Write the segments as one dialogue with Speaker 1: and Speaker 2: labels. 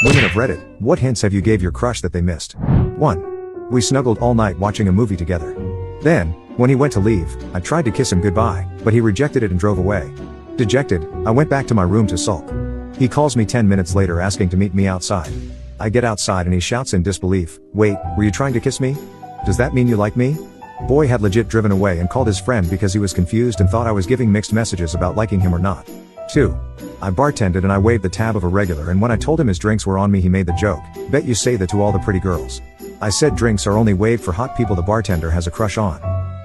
Speaker 1: Women of Reddit, what hints have you gave your crush that they missed? 1. We snuggled all night watching a movie together. Then, when he went to leave, I tried to kiss him goodbye, but he rejected it and drove away. Dejected, I went back to my room to sulk. He calls me 10 minutes later asking to meet me outside. I get outside and he shouts in disbelief, "Wait, were you trying to kiss me? Does that mean you like me?" Boy had legit driven away and called his friend because he was confused and thought I was giving mixed messages about liking him or not. 2. I bartended and I waved the tab of a regular, and when I told him his drinks were on me he made the joke, "Bet you say that to all the pretty girls." I said drinks are only waived for hot people the bartender has a crush on.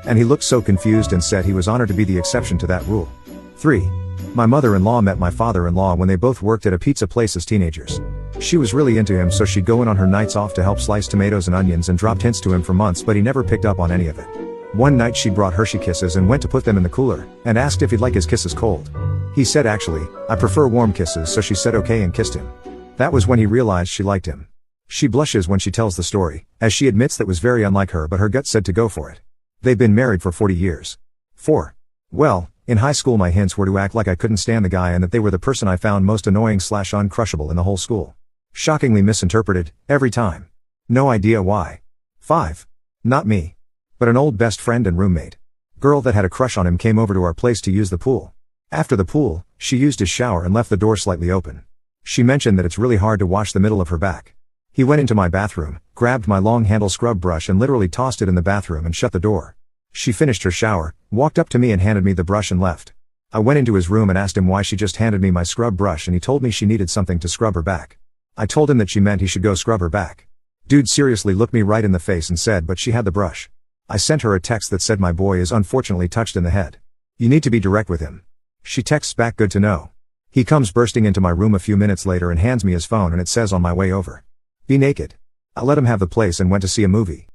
Speaker 1: And he looked so confused and said he was honored to be the exception to that rule. 3. My mother-in-law met my father-in-law when they both worked at a pizza place as teenagers. She was really into him, so she'd go in on her nights off to help slice tomatoes and onions and dropped hints to him for months, but he never picked up on any of it. One night she brought Hershey Kisses and went to put them in the cooler, and asked if he'd like his kisses cold. He said actually, "I prefer warm kisses," so she said okay and kissed him. That was when he realized she liked him. She blushes when she tells the story, as she admits that was very unlike her, but her gut said to go for it. They've been married for 40 years. 4. Well, in high school my hints were to act like I couldn't stand the guy and that they were the person I found most annoying/uncrushable in the whole school. Shockingly misinterpreted, every time. No idea why. 5. Not me. But an old best friend and roommate. Girl that had a crush on him came over to our place to use the pool. After the pool, she used his shower and left the door slightly open. She mentioned that it's really hard to wash the middle of her back. He went into my bathroom, grabbed my long handle scrub brush and literally tossed it in the bathroom and shut the door. She finished her shower, walked up to me and handed me the brush and left. I went into his room and asked him why she just handed me my scrub brush, and he told me she needed something to scrub her back. I told him that she meant he should go scrub her back. Dude seriously looked me right in the face and said but she had the brush. I sent her a text that said my boy is unfortunately touched in the head. You need to be direct with him. She texts back good to know. He comes bursting into my room a few minutes later and hands me his phone and it says on my way over, "Be naked." I let him have the place and went to see a movie.